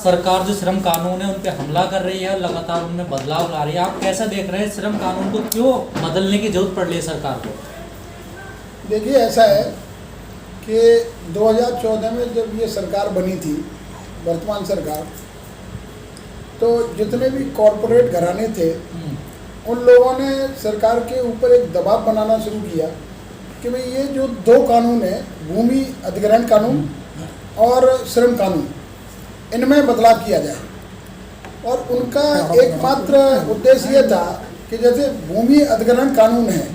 सरकार जो श्रम कानून है उन पे हमला कर रही है और लगातार उनमें बदलाव ला रही है। आप कैसा देख रहे हैं श्रम कानून को क्यों बदलने की जरूरत पड़ रही है सरकार को? देखिए, ऐसा है कि 2014 में जब ये सरकार बनी थी, वर्तमान सरकार, तो जितने भी कॉरपोरेट घराने थे उन लोगों ने सरकार के ऊपर एक दबाव बनाना शुरू किया कि भाई ये जो दो कानून है, भूमि अधिग्रहण कानून और श्रम कानून, इनमें बदलाव किया जाए। और उनका एकमात्र उद्देश्य ये था कि जैसे भूमि अधिग्रहण कानून है,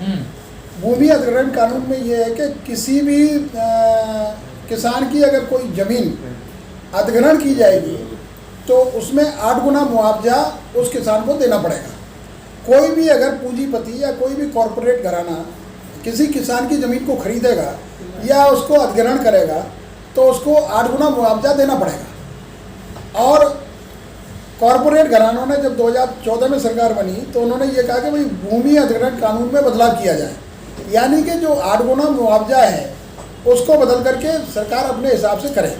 भूमि अधिग्रहण कानून में ये है कि किसी भी किसान की अगर कोई ज़मीन अधिग्रहण की जाएगी तो उसमें 8 गुना मुआवजा उस किसान को देना पड़ेगा। कोई भी अगर पूंजीपति या कोई भी कॉरपोरेट घराना किसी किसान की ज़मीन को खरीदेगा या उसको अधिग्रहण करेगा तो उसको 8 गुना मुआवजा देना पड़ेगा। और कॉरपोरेट घरानों ने जब 2014 में सरकार बनी तो उन्होंने ये कहा कि भाई भूमि अधिग्रहण कानून में बदलाव किया जाए, यानी कि जो 8 गुना मुआवजा है उसको बदल करके सरकार अपने हिसाब से करे।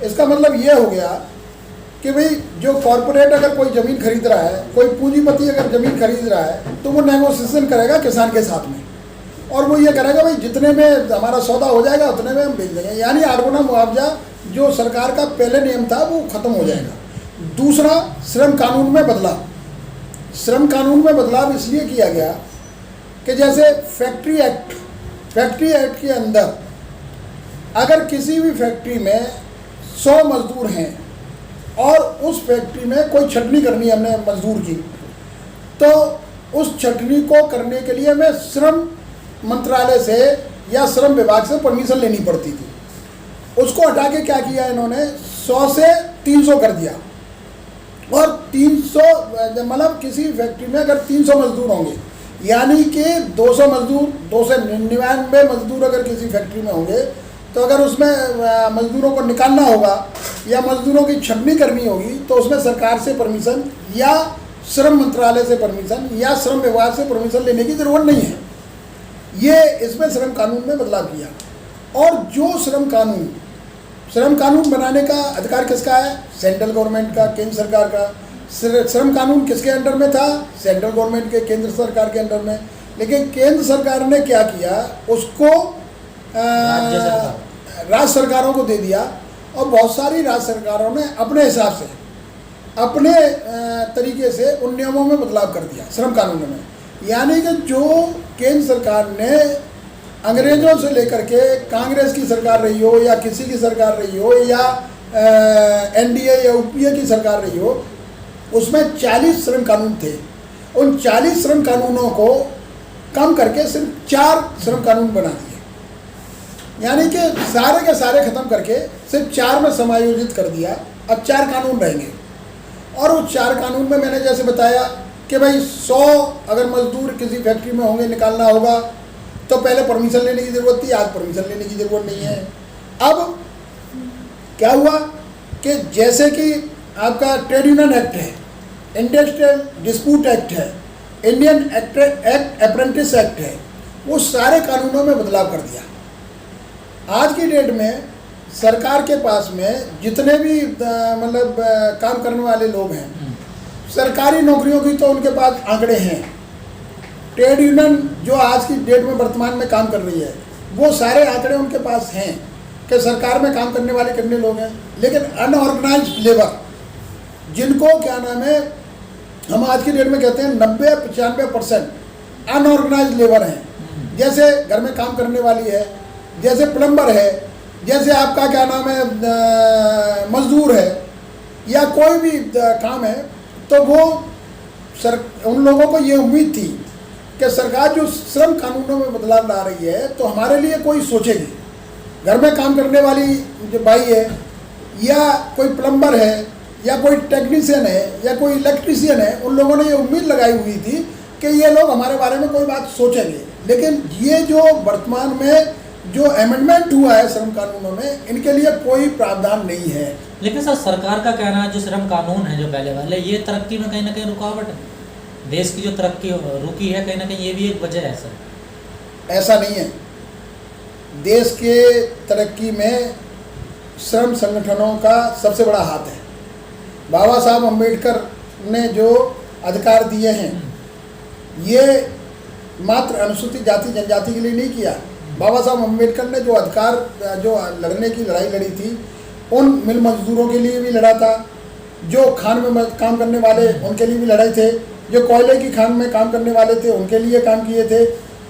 इसका मतलब ये हो गया कि भाई जो कॉरपोरेट अगर कोई ज़मीन खरीद रहा है, कोई पूंजीपति अगर ज़मीन खरीद रहा है तो वो नेगोशिएशन करेगा किसान के साथ में, और वो ये करेगा भाई जितने में हमारा सौदा हो जाएगा उतने में हम बेच देंगे, यानी 8 गुना मुआवजा जो सरकार का पहले नियम था वो ख़त्म हो जाएगा। दूसरा, श्रम कानून में बदलाव। श्रम कानून में बदलाव इसलिए किया गया कि जैसे फैक्ट्री एक्ट के अंदर अगर किसी भी फैक्ट्री में 100 मजदूर हैं और उस फैक्ट्री में कोई छटनी करनी है हमने मजदूर की, तो उस छटनी को करने के लिए हमें श्रम मंत्रालय से या श्रम विभाग से परमिशन लेनी पड़ती थी। उसको हटा के क्या किया इन्होंने, 100 से 300 कर दिया। और 300 मतलब किसी फैक्ट्री में अगर 300 मजदूर होंगे, यानी कि 200 मजदूर, 299 मजदूर अगर किसी फैक्ट्री में होंगे, तो अगर उसमें मजदूरों को निकालना होगा या मजदूरों की छटनी करनी होगी तो उसमें सरकार से परमिशन या श्रम मंत्रालय से परमिशन या श्रम विभाग से परमिशन लेने की ज़रूरत नहीं है। ये इसमें श्रम कानून में बदलाव किया। और जो श्रम कानून बनाने का अधिकार किसका है? सेंट्रल गवर्नमेंट का, केंद्र सरकार का। श्रम कानून किसके अंडर में था? सेंट्रल गवर्नमेंट के, केंद्र सरकार के अंडर में। लेकिन केंद्र सरकार ने क्या किया, उसको राज्य सरकारों को दे दिया, और बहुत सारी राज्य सरकारों ने अपने हिसाब से, अपने तरीके से उन नियमों में बदलाव कर दिया श्रम कानून में। यानी कि जो केंद्र सरकार ने अंग्रेज़ों से लेकर के कांग्रेस की सरकार रही हो या किसी की सरकार रही हो या एनडीए या यूपीए की सरकार रही हो, उसमें 40 श्रम कानून थे। उन 40 श्रम कानूनों को कम करके सिर्फ 4 श्रम कानून बना दिए, यानी कि सारे के सारे ख़त्म करके सिर्फ 4 में समायोजित कर दिया। अब 4 कानून रहेंगे, और उस 4 कानून में मैंने जैसे बताया कि भाई 100 अगर मजदूर किसी फैक्ट्री में होंगे, निकालना होगा, तो पहले परमिशन लेने की ज़रूरत थी, आज परमिशन लेने की ज़रूरत नहीं है। अब क्या हुआ कि जैसे कि आपका ट्रेड यूनियन एक्ट है, इंडस्ट्रियल डिस्प्यूट एक्ट है, इंडियन एक्ट अप्रेंटिस एक्ट है, वो सारे कानूनों में बदलाव कर दिया। आज की डेट में सरकार के पास में जितने भी मतलब काम करने वाले लोग हैं, सरकारी नौकरियों की तो उनके पास आंकड़े हैं। ट्रेड यूनियन जो आज की डेट में वर्तमान में काम कर रही है, वो सारे आंकड़े उनके पास हैं कि सरकार में काम करने वाले कितने लोग हैं। लेकिन अनऑर्गेनाइज्ड लेबर, जिनको क्या नाम है, हम आज की डेट में कहते हैं 90-95% अनऑर्गेनाइज्ड लेबर हैं। जैसे घर में काम करने वाली है, जैसे प्लम्बर है, जैसे आपका क्या नाम है मजदूर है, या कोई भी काम है, तो वो उन लोगों को ये उम्मीद थी कि सरकार जो श्रम कानूनों में बदलाव ला रही है तो हमारे लिए कोई सोचेगी। घर में काम करने वाली जो भाई है, या कोई प्लम्बर है, या कोई टेक्नीशियन है, या कोई इलेक्ट्रीशियन है, उन लोगों ने ये उम्मीद लगाई हुई थी कि ये लोग हमारे बारे में कोई बात सोचेंगे। लेकिन ये जो वर्तमान में जो अमेंडमेंट हुआ है श्रम कानूनों में, इनके लिए कोई प्रावधान नहीं है। लेकिन सर, सरकार का कहना है जो श्रम कानून है जो पहले वाले, ये तरक्की में कहीं ना कहीं रुकावट है। देश की जो तरक्की रुकी है, कहीं ना कहीं ये भी एक वजह है सर। ऐसा नहीं है। देश के तरक्की में श्रम संगठनों का सबसे बड़ा हाथ है। बाबा साहब अम्बेडकर ने जो अधिकार दिए हैं ये मात्र अनुसूचित जाति जनजाति के लिए नहीं किया। बाबा साहब अम्बेडकर ने जो अधिकार जो लड़ने की लड़ाई लड़ी थी उन मिल मजदूरों के लिए भी लड़ा था, जो खान में काम करने वाले उनके लिए भी लड़ाई थे, जो कोयले की खान में काम करने वाले थे उनके लिए काम किए थे,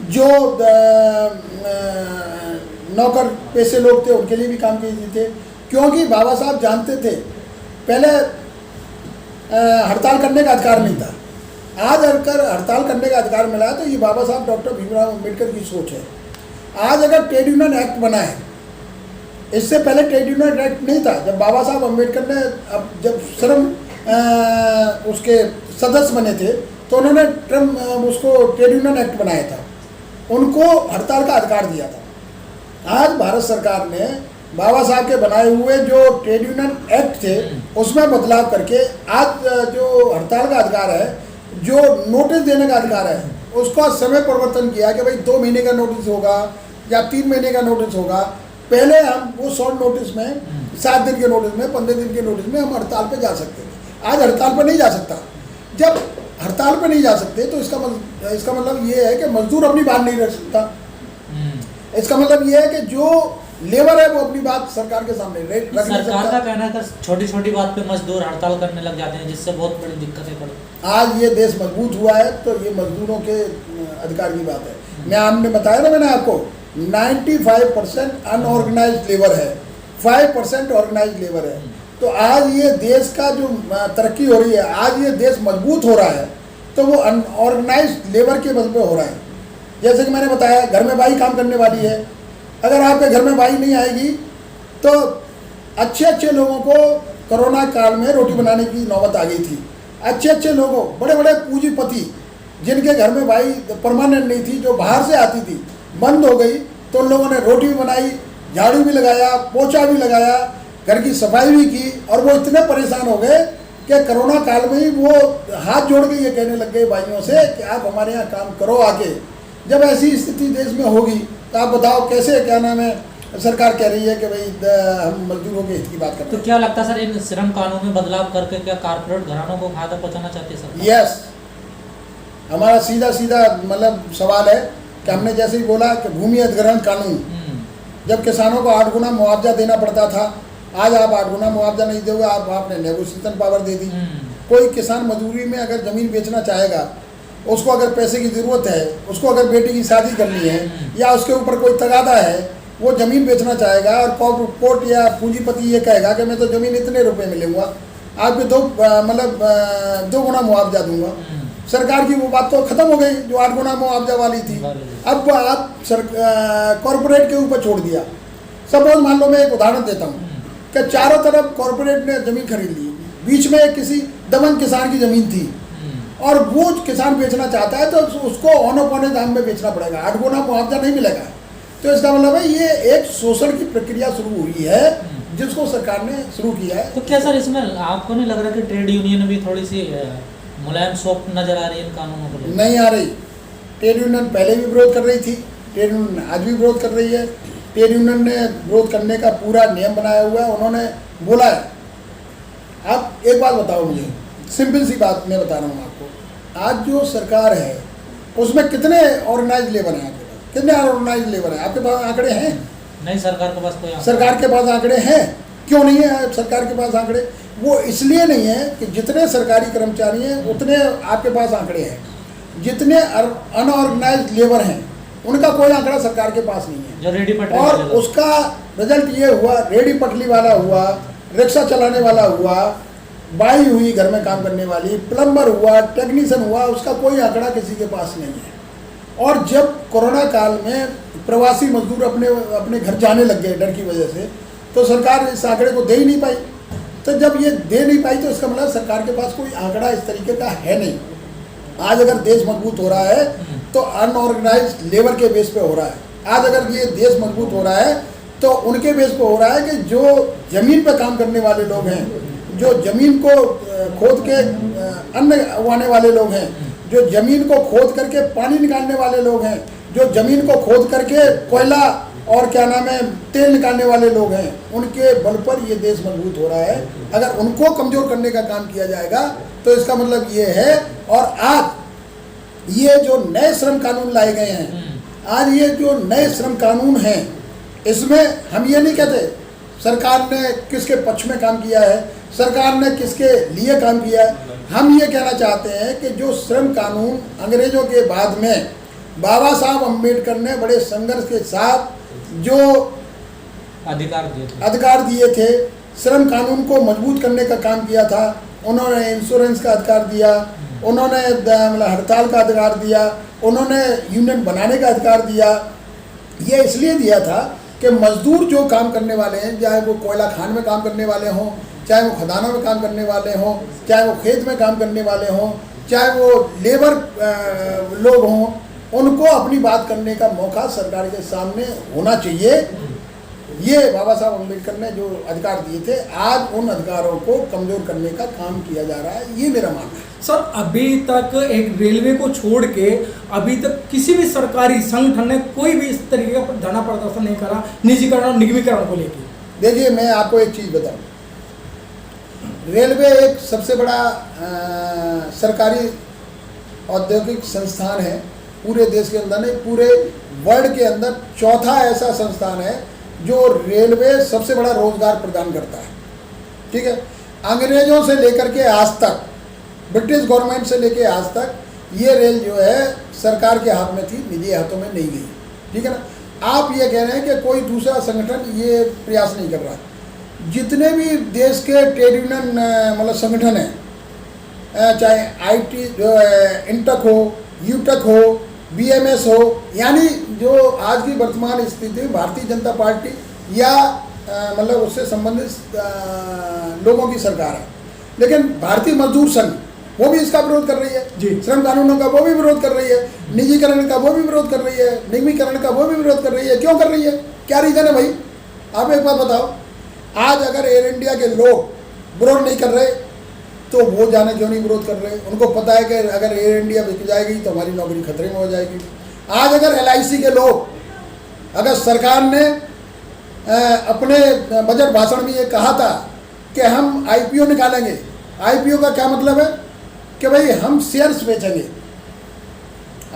जो नौकर पेशे लोग थे उनके लिए भी काम किए थे। क्योंकि बाबा साहब जानते थे पहले हड़ताल करने का अधिकार नहीं था, आज अगर हड़ताल करने का अधिकार मिला है तो ये बाबा साहब डॉक्टर भीमराव अम्बेडकर की सोच है। आज अगर ट्रेड यूनियन एक्ट बना है, इससे पहले ट्रेड यूनियन एक्ट नहीं था। जब बाबा साहब अम्बेडकर ने अब जब श्रम उसके सदस्य बने थे तो उन्होंने उसको ट्रेड यूनियन एक्ट बनाया था, उनको हड़ताल का अधिकार दिया था। आज भारत सरकार ने बाबा साहब के बनाए हुए जो ट्रेड यूनियन एक्ट थे उसमें बदलाव करके आज जो हड़ताल का अधिकार है, जो नोटिस देने का अधिकार है, उसका समय परिवर्तन किया कि भाई 2 महीने का नोटिस होगा या 3 महीने का नोटिस होगा। पहले हम वो शॉर्ट नोटिस में 7 दिन के नोटिस में 15 दिन के नोटिस में हम हड़ताल पे जा सकते थे, आज हड़ताल पर नहीं जा सकता। जब हड़ताल पे नहीं जा सकते तो इसका मतलब ये है कि मजदूर अपनी बात नहीं रख सकता। इसका मतलब ये है कि जो लेबर है वो अपनी बात सरकार के सामने रख नहीं सकता। सरकार का कहना है कि छोटी छोटी बात पे मजदूर हड़ताल करने लग जाते हैं, जिससे बहुत बड़ी दिक्कतें पड़ती। आज ये देश मजबूत हुआ है तो ये मजदूरों के अधिकार की बात है। मैं आपने बताया ना, मैंने आपको 95% अनऑर्गेनाइज्ड लेबर है, 5% ऑर्गेनाइज्ड लेबर है। तो आज ये देश का जो तरक्की हो रही है, आज ये देश मजबूत हो रहा है तो वो अनऑर्गेनाइज्ड लेबर के बल पे हो रहा है। जैसे कि मैंने बताया, घर में बाई काम करने वाली है, अगर आपके घर में बाई नहीं आएगी तो अच्छे लोगों को कोरोना काल में रोटी बनाने की नौबत आ गई थी। अच्छे लोगों, बड़े बड़े पूंजीपति जिनके घर में बाई परमानेंट नहीं थी, जो बाहर से आती थी, बंद हो गई, तो उन लोगों ने रोटी भी बनाई, झाड़ू भी लगाया, पोछा भी लगाया, घर की सफाई भी की, और वो इतने परेशान हो गए कि कोरोना काल में ही वो हाथ जोड़ के ये कहने लग गए भाइयों से कि आप हमारे यहाँ काम करो आके। जब ऐसी स्थिति देश में होगी तो आप बताओ कैसे, क्या नाम है, सरकार कह रही है कि भाई हम मजदूरों के हित की बात करते हैं। तो क्या लगता है सर, इन श्रम कानून में बदलाव करके क्या कारपोरेट घरानों को फायदा पहुंचाना चाहती है सरकार? यस, हमारा सीधा मतलब सवाल है कि हमने जैसे ही बोला कि भूमि अधिग्रहण कानून, जब किसानों को 8 गुना मुआवजा देना पड़ता था, आज आप 8 गुना मुआवजा नहीं दोगे, आपने नेगोशिएशन पावर दे दी। कोई किसान मजदूरी में अगर ज़मीन बेचना चाहेगा, उसको अगर पैसे की ज़रूरत है, उसको अगर बेटी की शादी करनी है या उसके ऊपर कोई तगादा है, वो ज़मीन बेचना चाहेगा और कोर्ट या पूंजीपति ये कहेगा कि मैं तो ज़मीन इतने रुपए में लूँगा, आपके 2 गुना मुआवजा दूंगा। सरकार की वो बात तो ख़त्म हो गई जो 8 गुना मुआवजा वाली थी। अब आप कॉरपोरेट के ऊपर छोड़ दिया। सपोज मान लो, मैं एक उदाहरण देता हूँ कि चारों तरफ कॉरपोरेट ने ज़मीन खरीद ली, बीच में किसी दमन किसान की ज़मीन थी और वो किसान बेचना चाहता है तो उसको औने पौने दाम में बेचना पड़ेगा, 8 गुना मुआवजा नहीं मिलेगा। तो इसका मतलब है ये एक शोषण की प्रक्रिया शुरू हुई है जिसको सरकार ने शुरू किया है। तो क्या सर, इसमें आपको नहीं लग रहा कि ट्रेड यूनियन भी थोड़ी सी मुलायम सॉफ्ट नजर आ रही है इन कानूनों को? नहीं आ रही। ट्रेड यूनियन पहले भी विरोध कर रही थी, ट्रेड यूनियन आज भी विरोध कर रही है। ट्रेड यूनियन ने विरोध करने का पूरा नियम बनाया हुआ है, उन्होंने बोला है। आप एक बात बताओ मुझे, सिंपल सी बात मैं बता रहा हूँ आपको, आज जो सरकार है उसमें कितने ऑर्गेनाइज लेबर हैं आपके पास? कितने ऑर्गेनाइज लेबर हैं आपके पास? आंकड़े हैं? नहीं, सरकार के पास कोई सरकार के पास आंकड़े हैं। क्यों नहीं है सरकार के पास आंकड़े? वो इसलिए नहीं है कि जितने सरकारी कर्मचारी हैं उतने आपके पास आंकड़े हैं। जितने अनऑर्गेनाइज लेबर हैं उनका कोई आंकड़ा सरकार के पास नहीं है। जो रेडी पटली और उसका रिजल्ट ये हुआ, रेडी पटली वाला हुआ, रिक्शा चलाने वाला हुआ, बाई हुई घर में काम करने वाली, प्लम्बर हुआ, टेक्नीशियन हुआ, उसका कोई आंकड़ा किसी के पास नहीं है। और जब कोरोना काल में प्रवासी मजदूर अपने घर जाने लग गए डर की वजह से, तो सरकार इस आंकड़े को दे ही नहीं पाई। तो जब ये दे नहीं पाई तो इसका मतलब सरकार के पास कोई आंकड़ा इस तरीके का है नहीं। आज अगर देश मजबूत हो रहा है तो अनऑर्गेनाइज्ड लेबर के बेस पे हो रहा है। आज अगर ये देश मजबूत हो रहा है तो उनके बेस पे हो रहा है कि जो ज़मीन पे काम करने वाले लोग हैं, जो ज़मीन को खोद के अन्न उगाने वाले लोग हैं, जो ज़मीन को खोद करके पानी निकालने वाले लोग हैं, जो ज़मीन को खोद करके कोयला और क्या नाम है तेल निकालने वाले लोग हैं, उनके बल पर ये देश मजबूत हो रहा है। अगर उनको कमज़ोर करने का काम किया जाएगा तो इसका मतलब ये है। और आज ये जो नए श्रम कानून लाए गए हैं, आज ये जो नए श्रम कानून हैं, इसमें हम ये नहीं कहते सरकार ने किसके पक्ष में काम किया है, सरकार ने किसके लिए काम किया है। हम ये कहना चाहते हैं कि जो श्रम कानून अंग्रेजों के बाद में बाबा साहब अम्बेडकर ने बड़े संघर्ष के साथ जो अधिकार दिए थे, श्रम कानून को मजबूत करने का काम किया था। उन्होंने इंश्योरेंस का अधिकार दिया, उन्होंने मतलब हड़ताल का अधिकार दिया, उन्होंने यूनियन बनाने का अधिकार दिया। ये इसलिए दिया था कि मजदूर जो काम करने वाले हैं, चाहे वो कोयला खान में काम करने वाले हों, चाहे वो खदानों में काम करने वाले हों, चाहे वो खेत में काम करने वाले हों, चाहे वो लेबर लोग हों, उनको अपनी बात करने का मौका सरकार के सामने होना चाहिए। ये बाबा साहब अम्बेडकर ने जो अधिकार दिए थे, आज उन अधिकारों को कमज़ोर करने का काम किया जा रहा है, ये मेरा मानना है। सर, अभी तक एक रेलवे को छोड़ के अभी तक किसी भी सरकारी संगठन ने कोई भी इस तरीके का धरना प्रदर्शन नहीं करा निजीकरण और निगमीकरण को लेकर। देखिए, मैं आपको एक चीज़ बताऊं, रेलवे एक सबसे बड़ा सरकारी औद्योगिक संस्थान है, पूरे देश के अंदर नहीं, पूरे वर्ल्ड के अंदर चौथा ऐसा संस्थान है जो रेलवे सबसे बड़ा रोजगार प्रदान करता है। ठीक है, अंग्रेजों से लेकर के आज तक, ब्रिटिश गवर्नमेंट से लेकर आज तक ये रेल जो है सरकार के हाथ में थी, निजी हाथों में नहीं गई। ठीक है ना, आप ये कह रहे हैं कि कोई दूसरा संगठन ये प्रयास नहीं कर रहा। जितने भी देश के ट्रेड यूनियन मतलब संगठन हैं, चाहे IT जो इंटक हो, यूटक हो, BMS हो, यानी जो आज की वर्तमान स्थिति में भारतीय जनता पार्टी या मतलब उससे संबंधित लोगों की सरकार है, लेकिन भारतीय मजदूर संघ वो भी इसका विरोध कर रही है, श्रम कानूनों का वो भी विरोध कर रही है, निजीकरण का वो भी विरोध कर रही है, निगमीकरण का वो भी विरोध कर रही है। क्यों कर रही है, क्या रीज़न है भाई? आप एक बात बताओ। आज अगर एयर इंडिया के लोग विरोध नहीं कर रहे तो वो जाने क्यों नहीं विरोध कर रहे? उनको पता है कि अगर एयर इंडिया बिक जाएगी तो हमारी नौकरी खतरे में हो जाएगी। आज अगर LIC के लोग, अगर सरकार ने अपने बजट भाषण में ये कहा था कि हम IPO निकालेंगे, IPO का क्या मतलब है कि भाई हम शेयर्स बेचेंगे।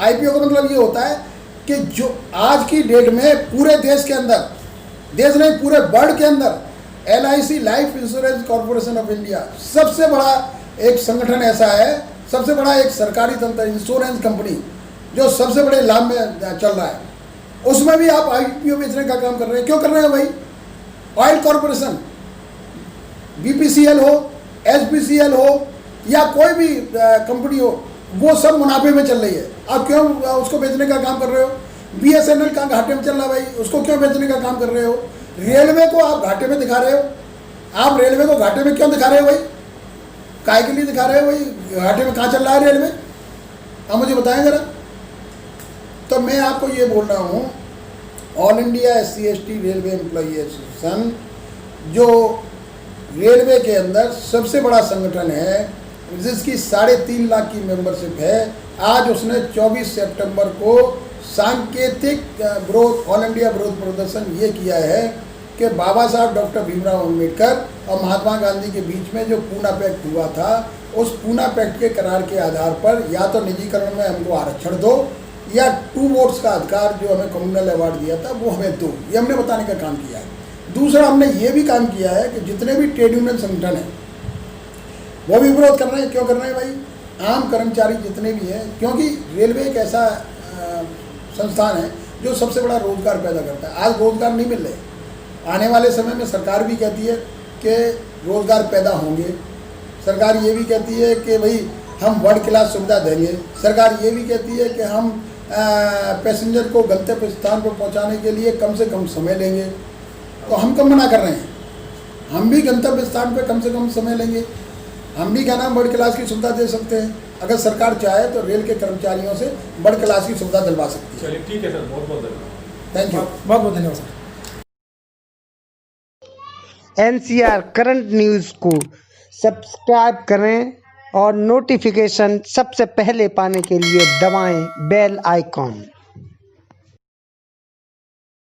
IPO का मतलब ये होता है कि जो आज की डेट में पूरे देश के अंदर, देश नहीं पूरे वर्ल्ड के अंदर, LIC life insurance corporation of India सबसे बड़ा एक संगठन ऐसा है, सबसे बड़ा एक सरकारी तंत्र इंश्योरेंस कंपनी जो सबसे बड़े लाभ में चल रहा है, उसमें भी आप IPO बेचने का काम कर रहे हैं। क्यों कर रहे हैं भाई? ऑयल कॉर्पोरेशन, BPCL हो, HPCL हो या कोई भी कंपनी हो, वो सब मुनाफे में चल रही है। आप क्यों उसको बेचने का काम कर रहे हो? BSNL का घाटे में चल रहा है भाई, उसको क्यों बेचने का काम कर रहे हो? रेलवे को आप घाटे में दिखा रहे हो। आप रेलवे को घाटे में क्यों दिखा रहे हो भाई? काय के लिए दिखा रहे हो भाई? घाटे में कहाँ चल रहा है रेलवे? आप मुझे बताएं जरा। तो मैं आपको ये बोल रहा हूँ, all India SC/ST railway employee association जो रेलवे के अंदर सबसे बड़ा संगठन है, जिसकी 3.5 लाख की मेंबरशिप है, आज उसने 24 सितंबर को सांकेतिक विरोध, ऑल इंडिया विरोध प्रदर्शन ये किया है कि बाबा साहब डॉक्टर भीमराव अम्बेडकर और महात्मा गांधी के बीच में जो पूना पैक्ट हुआ था, उस पूना पैक्ट के करार के आधार पर या तो निजीकरण में हमको आरक्षण दो या 2 वोट्स का अधिकार जो हमें कम्युनल अवार्ड दिया था वो हमें दो। ये हमने बताने का काम किया है। दूसरा, हमने ये भी काम किया है कि जितने भी ट्रेड यूनियन संगठन हैं वो भी विरोध कर रहे हैं। क्यों कर रहे हैं भाई? आम कर्मचारी जितने भी हैं, क्योंकि रेलवे एक ऐसा संस्थान है जो सबसे बड़ा रोजगार पैदा करता है। आज रोजगार नहीं मिल रहे, आने वाले समय में सरकार भी कहती है कि रोजगार पैदा होंगे। सरकार ये भी कहती है कि भाई हम वर्ल्ड क्लास सुविधा देंगे। सरकार ये भी कहती है कि हम पैसेंजर को गंतव्य स्थान पर पहुंचाने के लिए कम से कम समय लेंगे। तो हम कब मना कर रहे हैं? हम भी गंतव्य स्थान पर कम से कम समय लेंगे, हम भी क्या नाम वर्ल्ड क्लास की सुविधा दे सकते हैं। अगर सरकार चाहे तो रेल के कर्मचारियों से वर्ल्ड क्लास की सुविधा दिलवा सकती है। चलिए ठीक है सर, बहुत बहुत धन्यवाद। थैंक यू, बहुत बहुत धन्यवाद सर। NCR करंट न्यूज़ को सब्सक्राइब करें और नोटिफिकेशन सबसे पहले पाने के लिए दबाएं बेल आइकॉन।